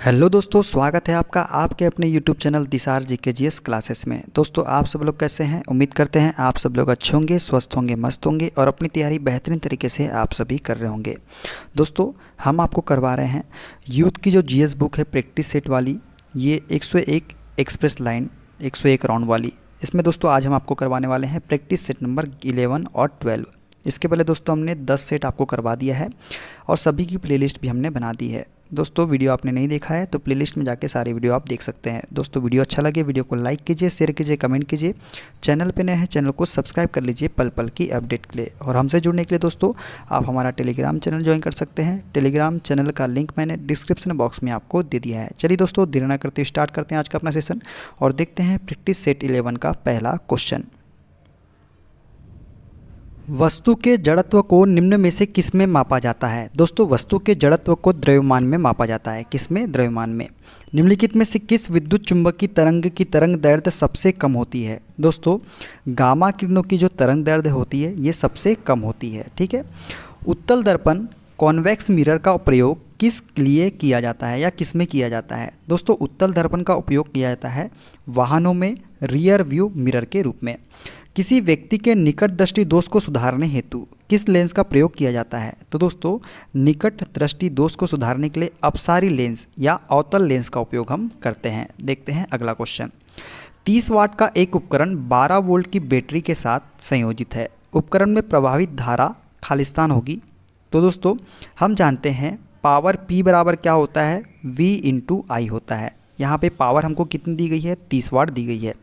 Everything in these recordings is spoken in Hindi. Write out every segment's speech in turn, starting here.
हेलो दोस्तों, स्वागत है आपका आपके अपने यूट्यूब चैनल दिसार जीकेजीएस क्लासेस में। दोस्तों, आप सब लोग कैसे हैं? उम्मीद करते हैं आप सब लोग अच्छे होंगे, स्वस्थ होंगे, मस्त होंगे और अपनी तैयारी बेहतरीन तरीके से आप सभी कर रहे होंगे। दोस्तों, हम आपको करवा रहे हैं यूथ की जो जीएस बुक है प्रैक्टिस सेट वाली, ये 101 एक्सप्रेस लाइन 101 राउंड वाली। इसमें दोस्तों आज हम आपको करवाने वाले हैं प्रैक्टिस सेट नंबर 11 और 12। इसके पहले दोस्तों हमने 10 सेट आपको करवा दिया है और सभी की प्लेलिस्ट भी हमने बना दी है। दोस्तों, वीडियो आपने नहीं देखा है तो प्लेलिस्ट में जाके सारे वीडियो आप देख सकते हैं। दोस्तों, वीडियो अच्छा लगे वीडियो को लाइक कीजिए, शेयर कीजिए, कमेंट कीजिए। चैनल पे नए हैं चैनल को सब्सक्राइब कर लीजिए पल पल की अपडेट के लिए। और हमसे जुड़ने के लिए दोस्तों आप हमारा टेलीग्राम चैनल ज्वाइन कर सकते हैं। टेलीग्राम चैनल का लिंक मैंने डिस्क्रिप्शन बॉक्स में आपको दे दिया है। चलिए दोस्तों, देर ना करते स्टार्ट करते हैं आज का अपना सेशन और देखते हैं प्रैक्टिस सेट 11 का पहला क्वेश्चन। वस्तु के जड़त्व को निम्न में से किस में मापा जाता है? दोस्तों, वस्तु के जड़त्व को द्रव्यमान में मापा जाता है। किस में? द्रव्यमान में। निम्नलिखित में से किस विद्युत चुंबकीय तरंग की तरंग दैर्ध्य सबसे कम होती है? दोस्तों, गामा किरणों की जो तरंग दैर्ध्य होती है ये सबसे कम होती है। ठीक है। उत्तल दर्पण कॉन्वेक्स मिरर का प्रयोग किस लिए किया जाता है या किस में किया जाता है? दोस्तों, उत्तल दर्पण का उपयोग किया जाता है वाहनों में रियर व्यू मिरर के रूप में। किसी व्यक्ति के निकट दृष्टि दोष को सुधारने हेतु किस लेंस का प्रयोग किया जाता है? तो दोस्तों, निकट दृष्टि दोष को सुधारने के लिए अपसारी लेंस या अवतल लेंस का उपयोग हम करते हैं। देखते हैं अगला क्वेश्चन। 30 वाट का एक उपकरण 12 वोल्ट की बैटरी के साथ संयोजित है। उपकरण में प्रवाहित धारा खालिस्तान होगी। तो दोस्तों, हम जानते हैं पावर P बराबर क्या होता है? V इंटू आई होता है। यहाँ पे पावर हमको कितनी दी गई है? 30 वाट दी गई है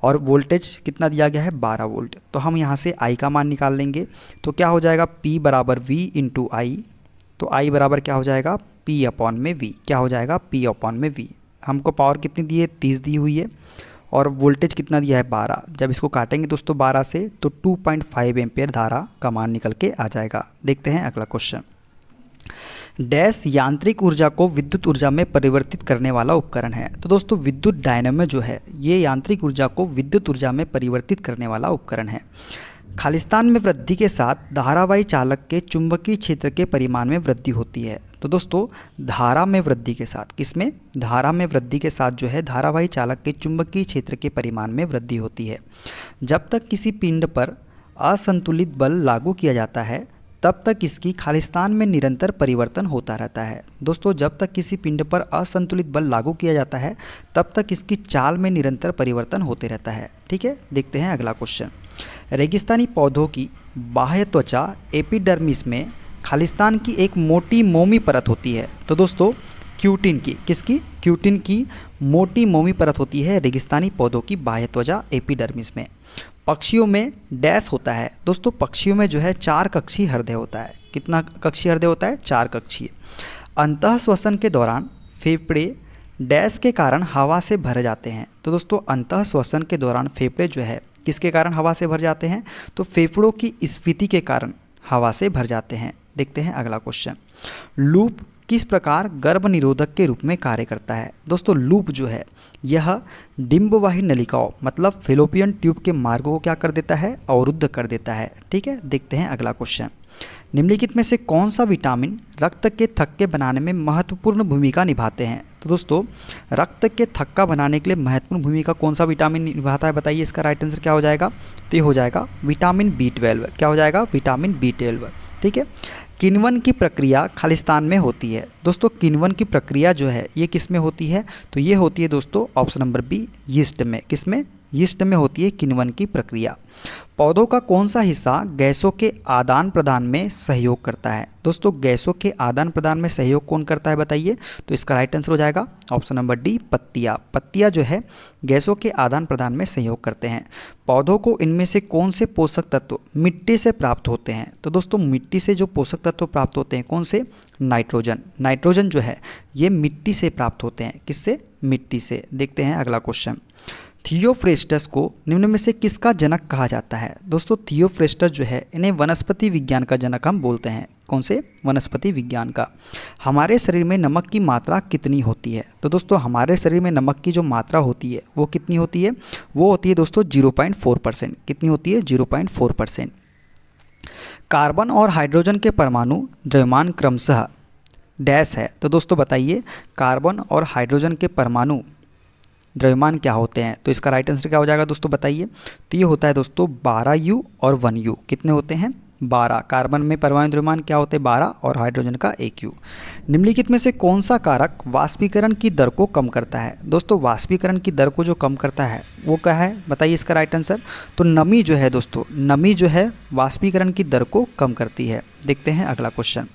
और वोल्टेज कितना दिया गया है? 12 वोल्ट। तो हम यहाँ से I का मान निकाल लेंगे। तो क्या हो जाएगा? P बराबर V इंटू आई। तो I बराबर क्या हो जाएगा? P अपॉन में V। क्या हो जाएगा? P अपॉन में V। हमको पावर कितनी दी है? 30 दी हुई है और वोल्टेज कितना दिया है? 12। जब इसको काटेंगे दोस्तों 12 से तो 2.5 एम्पेयर धारा का मान निकल के आ जाएगा। देखते हैं अगला क्वेश्चन। डैश यांत्रिक ऊर्जा को विद्युत ऊर्जा में परिवर्तित करने वाला उपकरण है। तो दोस्तों, विद्युत डायनेमो जो है ये यांत्रिक ऊर्जा को विद्युत ऊर्जा में परिवर्तित करने वाला उपकरण है। खालिस्तान में वृद्धि के साथ धारावाही चालक के चुंबकीय क्षेत्र के परिमाण में वृद्धि होती है। तो दोस्तों, धारा में वृद्धि के साथ, किसमें? धारा में वृद्धि के साथ जो है धारावाही चालक के चुंबकीय क्षेत्र के परिमाण में वृद्धि होती है। जब तक किसी पिंड पर असंतुलित बल लागू किया जाता है तब तक इसकी खालिस्तान में निरंतर परिवर्तन होता रहता है। दोस्तों, जब तक किसी पिंड पर असंतुलित बल लागू किया जाता है तब तक इसकी चाल में निरंतर परिवर्तन होते रहता है। ठीक है। देखते हैं अगला क्वेश्चन। रेगिस्तानी पौधों की बाह्य त्वचा एपिडर्मिस में खालिस्तान की एक मोटी मोमी परत होती है। तो दोस्तों, क्यूटिन की, किसकी? क्यूटिन की मोटी मोमी परत होती है रेगिस्तानी पौधों की बाह्य त्वचा एपिडर्मिस में। पक्षियों में डैश होता है। दोस्तों, पक्षियों में जो है 4 कक्षीय हृदय होता है। कितना कक्षीय हृदय होता है? 4 कक्षीय। अंतः श्वसन के दौरान फेफड़े डैश के कारण हवा से भर जाते हैं। तो दोस्तों, अंतः श्वसन के दौरान फेफड़े जो है किसके कारण हवा से भर जाते हैं? तो फेफड़ों की स्फीति के कारण हवा से भर जाते हैं। देखते हैं अगला क्वेश्चन। लूप किस प्रकार गर्भ निरोधक के रूप में कार्य करता है? दोस्तों, लूप जो है यह डिंबवाही नलिकाओं मतलब फेलोपियन ट्यूब के मार्गों को क्या कर देता है? अवरुद्ध कर देता है। ठीक है। देखते हैं अगला क्वेश्चन। निम्नलिखित में से कौन सा विटामिन रक्त के थक्के बनाने में महत्वपूर्ण भूमिका निभाते हैं? तो दोस्तों, रक्त के थक्का बनाने के लिए महत्वपूर्ण भूमिका कौन सा विटामिन निभाता है? बताइए, इसका राइट आंसर क्या हो जाएगा? तो ये हो जाएगा विटामिन B12। क्या हो जाएगा? Vitamin B12। ठीक है। किण्वन की प्रक्रिया खालिस्तान में होती है। दोस्तों, किण्वन की प्रक्रिया जो है ये किस में होती है? तो ये होती है दोस्तों ऑप्शन नंबर बी, यीस्ट में। किस में? यीस्ट में होती है किण्वन की प्रक्रिया। पौधों का कौन सा हिस्सा गैसों के आदान प्रदान में सहयोग करता है? दोस्तों, गैसों के आदान प्रदान में सहयोग कौन करता है बताइए? तो इसका राइट आंसर हो जाएगा ऑप्शन नंबर डी, पत्तियां। पत्तियां जो है गैसों के आदान प्रदान में सहयोग करते हैं। पौधों को इनमें से कौन से पोषक तत्व मिट्टी से प्राप्त होते हैं? तो दोस्तों, मिट्टी से जो पोषक तत्व प्राप्त होते हैं कौन से? नाइट्रोजन। नाइट्रोजन जो है ये मिट्टी से प्राप्त होते हैं। किससे? मिट्टी से। देखते हैं अगला क्वेश्चन। थियोफ्रेस्टस को निम्न में से किसका जनक कहा जाता है? दोस्तों, थियोफ्रेस्टस जो है इन्हें वनस्पति विज्ञान का जनक हम बोलते हैं। कौन से? वनस्पति विज्ञान का। हमारे शरीर में नमक की मात्रा कितनी होती है? तो दोस्तों, हमारे शरीर में नमक की जो मात्रा होती है वो कितनी होती है? वो होती है दोस्तों 0.4%। कितनी होती है? 0.4%। कार्बन और हाइड्रोजन के परमाणु द्रव्यमान क्रमशः डैश है। तो दोस्तों बताइए कार्बन और हाइड्रोजन के परमाणु द्रव्यमान क्या होते हैं? तो इसका राइट आंसर क्या हो जाएगा दोस्तों बताइए। तो ये होता है दोस्तों 12U और 1U। कितने होते हैं? 12। कार्बन में परमाणु द्रव्यमान क्या होते हैं? 12 और हाइड्रोजन का 1U। निम्नलिखित में से कौन सा कारक वाष्पीकरण की दर को कम करता है? दोस्तों वाष्पीकरण की दर को जो कम करता है वो क्या है बताइए इसका राइट आंसर। तो नमी जो है दोस्तों, नमी जो है वाष्पीकरण की दर को कम करती है। देखते हैं अगला क्वेश्चन।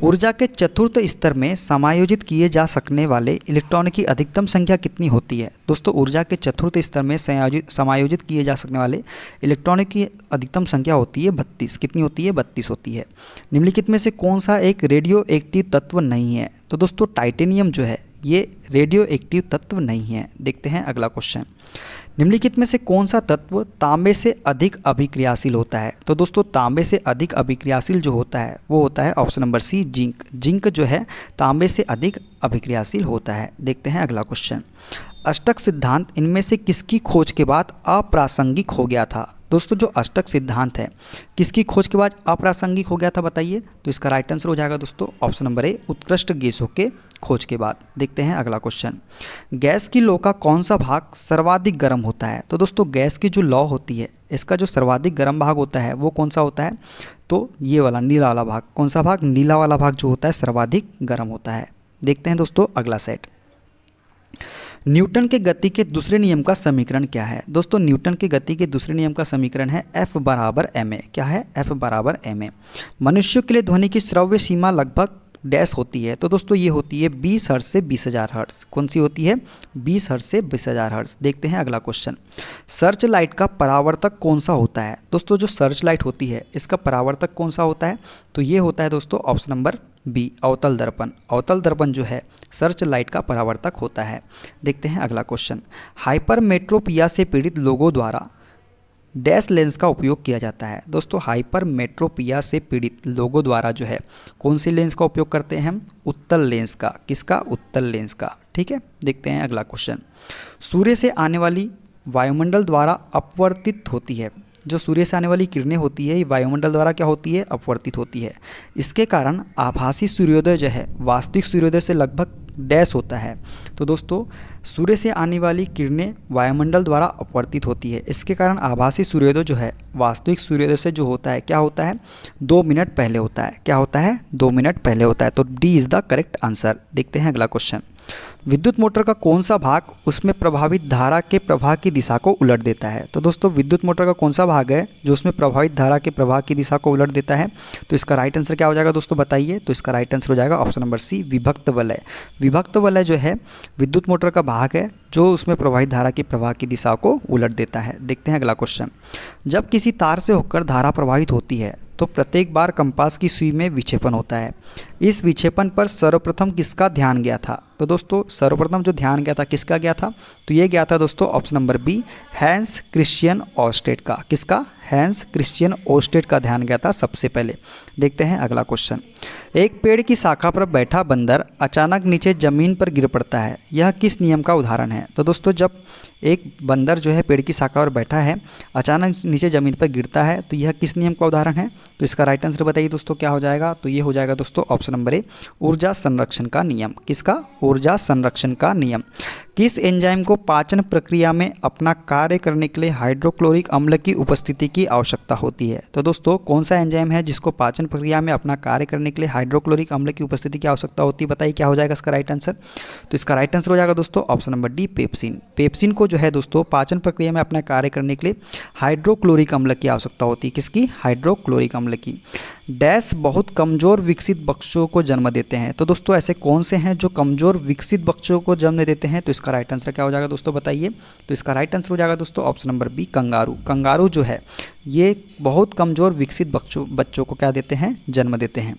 ऊर्जा के चतुर्थ स्तर में समायोजित किए जा सकने वाले इलेक्ट्रॉन की अधिकतम संख्या कितनी होती है? दोस्तों ऊर्जा के चतुर्थ स्तर में समायोजित किए जा सकने वाले इलेक्ट्रॉन की अधिकतम संख्या होती है 32। कितनी होती है? 32 होती है। निम्नलिखित में से कौन सा एक रेडियो एक्टिव तत्व नहीं है? तो दोस्तों टाइटेनियम जो है ये रेडियो एक्टिव तत्व नहीं है। देखते हैं अगला क्वेश्चन। निम्नलिखित में से कौन सा तत्व तांबे से अधिक अभिक्रियाशील होता है? तो दोस्तों तांबे से अधिक अभिक्रियाशील जो होता है वो होता है option number C zinc. Zinc जो है तांबे से अधिक अभिक्रियाशील होता है। देखते हैं अगला क्वेश्चन। अष्टक सिद्धांत इनमें से किसकी खोज के बाद अप्रासंगिक हो गया था? दोस्तों जो अष्टक सिद्धांत है किसकी खोज के बाद अप्रासंगिक हो गया था बताइए। तो इसका राइट आंसर हो जाएगा दोस्तों ऑप्शन नंबर ए उत्कृष्ट गैसों के खोज के बाद। देखते हैं अगला क्वेश्चन। गैस की लौ का कौन सा भाग सर्वाधिक गर्म होता है? तो दोस्तों गैस की जो लौ होती है इसका जो सर्वाधिक गर्म भाग होता है वो कौन सा होता है? तो ये वाला नीला वाला भाग। कौन सा भाग? नीला वाला भाग जो होता है सर्वाधिक गर्म होता है। देखते हैं दोस्तों अगला सेट। न्यूटन के गति के दूसरे नियम का समीकरण क्या है? दोस्तों न्यूटन के गति के दूसरे नियम का समीकरण है F बराबर ma। क्या है? F बराबर ma। मनुष्यों के लिए ध्वनि की श्रव्य सीमा लगभग डैश होती है? तो दोस्तों ये होती है 20 हर्ट्ज से 20,000 हर्ट्ज। कौन सी होती है? 20 हर्ट्ज से 20,000 हर्ट्ज। देखते हैं अगला क्वेश्चन। सर्च लाइट का परावर्तक कौन सा होता है? दोस्तों जो सर्च लाइट होती है इसका परावर्तक कौन सा होता है? तो ये होता है दोस्तों ऑप्शन नंबर बी अवतल दर्पण। अवतल दर्पण जो है सर्च लाइट का परावर्तक होता है। देखते हैं अगला क्वेश्चन। हाइपरमेट्रोपिया से पीड़ित लोगों द्वारा डैश लेंस का उपयोग किया जाता है? दोस्तों हाइपरमेट्रोपिया से पीड़ित लोगों द्वारा जो है कौन सी लेंस का उपयोग करते हैं हम? उत्तल लेंस का। किसका? उत्तल लेंस का। ठीक है। देखते हैं अगला क्वेश्चन। सूर्य से आने वाली वायुमंडल द्वारा अपवर्तित होती है। जो सूर्य से आने वाली किरणें होती है ये वायुमंडल द्वारा क्या होती है? अपवर्तित होती है। इसके कारण आभासी सूर्योदय जो है वास्तविक सूर्योदय से लगभग डैश होता है। तो दोस्तों सूर्य से आने वाली किरणें वायुमंडल द्वारा अपवर्तित होती है। इसके कारण आभासी सूर्योदय जो है वास्तविक सूर्योदय से जो होता है क्या होता है? 2 मिनट पहले होता है। क्या होता है? 2 मिनट पहले होता है। तो D is the correct answer. देखते हैं अगला क्वेश्चन। विद्युत मोटर का कौन सा भाग उसमें प्रभावित धारा के प्रवाह की दिशा को उलट देता है? तो दोस्तों विद्युत मोटर का कौन सा भाग है जो उसमें प्रभावित धारा के प्रवाह की दिशा को उलट देता है? तो इसका राइट आंसर क्या हो जाएगा दोस्तों बताइए। तो इसका राइट आंसर हो जाएगा ऑप्शन नंबर सी विभक्त वलय। विभक्त वलय जो है विद्युत मोटर का भाग है जो उसमें प्रवाहित धारा की प्रवाह की दिशा को उलट देता है। देखते हैं अगला क्वेश्चन। जब किसी तार से होकर धारा प्रवाहित होती है तो प्रत्येक बार कंपास की सुई में विक्षेपण होता है। इस विक्षेपण पर सर्वप्रथम किसका ध्यान गया था? तो दोस्तों सर्वप्रथम जो ध्यान गया था किसका गया था? तो ये गया था दोस्तों option number B Hans Christian Oersted का। किसका? हैंस क्रिश्चियन ओर्स्टेड का ध्यान गया था सबसे पहले। देखते हैं अगला क्वेश्चन। एक पेड़ की शाखा पर बैठा बंदर अचानक नीचे जमीन पर गिर पड़ता है, यह किस नियम का उदाहरण है? तो दोस्तों जब एक बंदर जो है पेड़ की शाखा पर बैठा है अचानक नीचे ज़मीन पर गिरता है तो यह किस नियम का उदाहरण है? तो इसका राइट आंसर बताइए दोस्तों क्या हो जाएगा। तो ये हो जाएगा दोस्तों ऑप्शन नंबर ए ऊर्जा संरक्षण का नियम। किसका? ऊर्जा संरक्षण का नियम। किस एंजाइम को पाचन प्रक्रिया में अपना कार्य करने के लिए हाइड्रोक्लोरिक अम्ल की उपस्थिति की आवश्यकता होती है? तो दोस्तों कौन सा एंजाइम है जिसको पाचन प्रक्रिया में अपना कार्य करने के लिए हाइड्रोक्लोरिक अम्ल की उपस्थिति की आवश्यकता होती है? बताइए क्या हो जाएगा इसका राइट आंसर। तो इसका राइट आंसर हो जाएगा दोस्तों option number D pepsin. Pepsin को जो है दोस्तों पाचन प्रक्रिया में अपना कार्य करने के लिए हाइड्रोक्लोरिक अम्ल की आवश्यकता होती है। किसकी? हाइड्रोक्लोरिक अम्ल की। डैश बहुत कमज़ोर विकसित बच्चों को जन्म देते हैं। तो दोस्तों ऐसे कौन से हैं जो कमज़ोर विकसित बच्चों को जन्म देते हैं? तो इसका राइट आंसर क्या हो जाएगा दोस्तों बताइए। तो इसका राइट आंसर हो जाएगा दोस्तों option number B kangaroo. Kangaroo जो है ये बहुत कमज़ोर विकसित बच्चों को क्या देते हैं? जन्म देते हैं।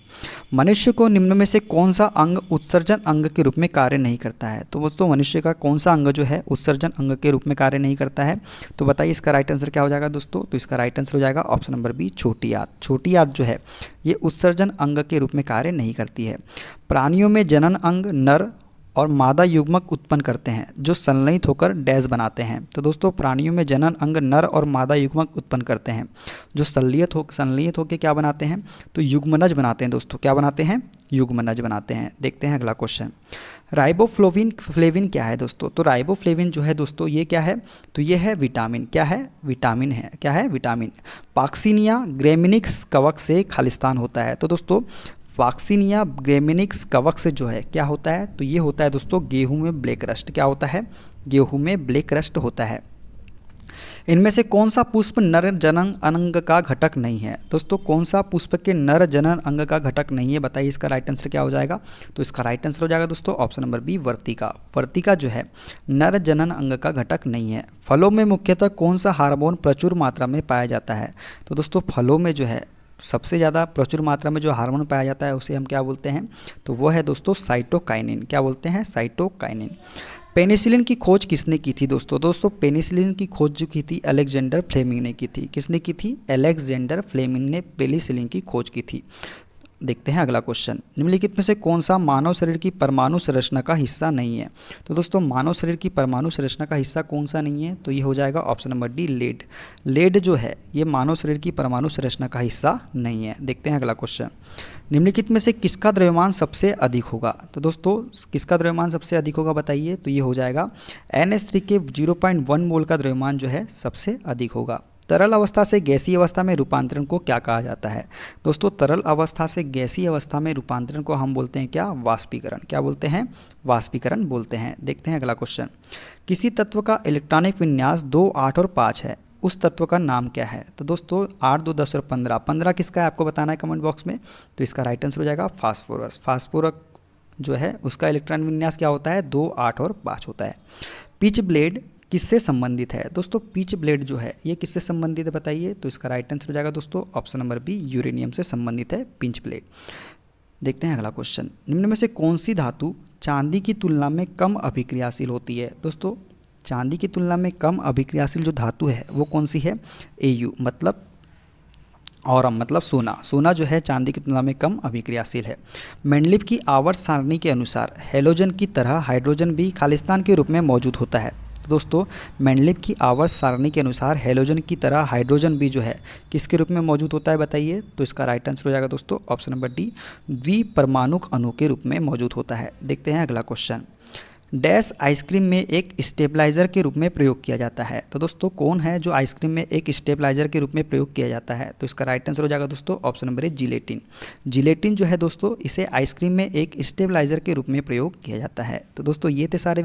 मनुष्य को निम्न में से कौन सा अंग उत्सर्जन अंग के रूप में कार्य नहीं करता है? तो दोस्तों मनुष्य का कौन सा अंग जो है उत्सर्जन अंग के रूप में कार्य नहीं करता है? तो बताइए इसका राइट आंसर क्या हो जाएगा दोस्तों। तो इसका राइट आंसर हो जाएगा ऑप्शन नंबर बी छोटी आंत। छोटी आंत जो है ये उत्सर्जन अंग के रूप में कार्य नहीं करती है। प्राणियों में जनन अंग नर और मादा युग्मक उत्पन्न करते हैं जो संलयित होकर डैश बनाते हैं। तो दोस्तों प्राणियों में जनन अंग नर और मादा युग्मक उत्पन्न करते हैं जो संलयित होकर क्या बनाते हैं, तो युग्मनज बनाते हैं। दोस्तों क्या बनाते हैं, युग्मनज बनाते हैं। देखते हैं अगला क्वेश्चन, फ्लेविन क्या है दोस्तों, तो राइबोफ्लेविन जो है दोस्तों ये क्या है, तो ये है विटामिन, क्या है, विटामिन है, क्या है, विटामिन। पाक्सिनिया ग्रेमिनिक्स कवक से खालिस्तान होता है। तो दोस्तों वाक्सीनिया ग्रेमिनिक्स कवक से जो है क्या होता है, तो ये होता है दोस्तों गेहूं में ब्लैक रस्ट, क्या होता है, गेहूं में ब्लैक रस्ट होता है। इनमें से कौन सा पुष्प नर जनन अंग का घटक नहीं है, दोस्तों कौन सा पुष्प के नर जनन अंग का घटक नहीं है, बताइए इसका राइट आंसर क्या हो जाएगा, तो इसका राइट आंसर हो जाएगा दोस्तों ऑप्शन नंबर बी वर्तिका। वर्तिका जो है नर जनन अंग का घटक नहीं है। फलों में मुख्यतः कौन सा हार्मोन प्रचुर मात्रा में पाया जाता है, तो दोस्तों फलों में जो है सबसे ज़्यादा प्रचुर मात्रा में जो हार्मोन पाया जाता है उसे हम क्या बोलते हैं, तो वो है दोस्तों साइटोकाइनिन, क्या बोलते हैं, साइटोकाइनिन। पेनिसिलिन की खोज किसने की थी दोस्तों पेनिसिलिन की खोज जो की थी अलेक्जेंडर फ्लेमिंग ने की थी। किसने की थी, अलेक्जेंडर फ्लेमिंग ने पेनिसिलिन की खोज की थी। देखते हैं अगला क्वेश्चन, निम्नलिखित में से कौन सा मानव शरीर की परमाणु संरचना का हिस्सा नहीं है, तो दोस्तों मानव शरीर की परमाणु संरचना का हिस्सा कौन सा नहीं है, तो ये हो जाएगा option number D lead. Lead जो है ये मानव शरीर की परमाणु संरचना का हिस्सा नहीं है। देखते हैं अगला क्वेश्चन, निम्नलिखित में से किसका द्रव्यमान सबसे अधिक होगा, तो दोस्तों किसका द्रव्यमान सबसे अधिक होगा बताइए, तो ये हो जाएगा NH3 के 0.1 मोल का द्रव्यमान जो है सबसे अधिक होगा। तरल अवस्था से गैसीय अवस्था में रूपांतरण को क्या कहा जाता है, दोस्तों तरल अवस्था से गैसीय अवस्था में रूपांतरण को हम बोलते हैं क्या, वाष्पीकरण, क्या बोलते हैं, वाष्पीकरण बोलते हैं। देखते हैं अगला क्वेश्चन, किसी तत्व का इलेक्ट्रॉनिक विन्यास 2, 8 और 5 है, उस तत्व का नाम क्या है, तो दोस्तों 8, 2, 10 और 15, 15 किसका है आपको बताना है कमेंट बॉक्स में, तो इसका राइट आंसर हो जाएगा फास्फोरस। फास्फोरस जो है उसका इलेक्ट्रॉन विन्यास क्या होता है, 2, 8 और 5 होता है। पिच ब्लेड किससे संबंधित है, दोस्तों पिच ब्लेड जो है ये किससे संबंधित है बताइए, तो इसका राइट आंसर हो जाएगा दोस्तों ऑप्शन नंबर बी यूरेनियम से संबंधित है पिंच ब्लेड। देखते हैं अगला क्वेश्चन, निम्न में से कौन सी धातु चांदी की तुलना में कम अभिक्रियाशील होती है, दोस्तों चांदी की तुलना में कम अभिक्रियाशील जो धातु है वो कौन सी है, Au मतलब और मतलब सोना जो है चांदी की तुलना में कम अभिक्रियाशील है। मेंडलीव की आवर्त सारणी के अनुसार हैलोजन की तरह हाइड्रोजन भी खालिस्तान के रूप में मौजूद होता है। दोस्तों मेंडलीव की आवर्त सारणी के अनुसार हैलोजन की तरह हाइड्रोजन भी जो है किसके रूप में मौजूद होता है बताइए, तो इसका राइट आंसर हो जाएगा दोस्तों ऑप्शन नंबर डी द्विपरमाणुक अणु के रूप में मौजूद होता है। देखते हैं अगला क्वेश्चन, डैश आइसक्रीम में एक स्टेबलाइजर के रूप में प्रयोग किया जाता है, तो दोस्तों कौन है जो आइसक्रीम में एक स्टेबलाइजर के रूप में प्रयोग किया जाता है, तो इसका राइट आंसर हो जाएगा दोस्तों option number A gelatin. Gelatin जो है दोस्तों इसे आइसक्रीम में एक स्टेबलाइजर के रूप में प्रयोग किया जाता है। तो दोस्तों ये थे सारे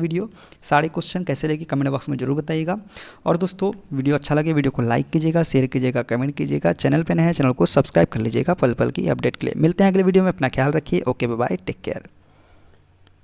क्वेश्चन कैसे लगे कमेंट बॉक्स में जरूर बताइएगा। और दोस्तों वीडियो अच्छा लगे वीडियो को लाइक कीजिएगा, शेयर कीजिएगा, कमेंट कीजिएगा, चैनल पर नए हैं चैनल को सब्सक्राइब कर लीजिएगा पल पल की अपडेट के लिए। मिलते हैं अगले वीडियो में, अपना ख्याल रखिए, ओके बाय, टेक केयर।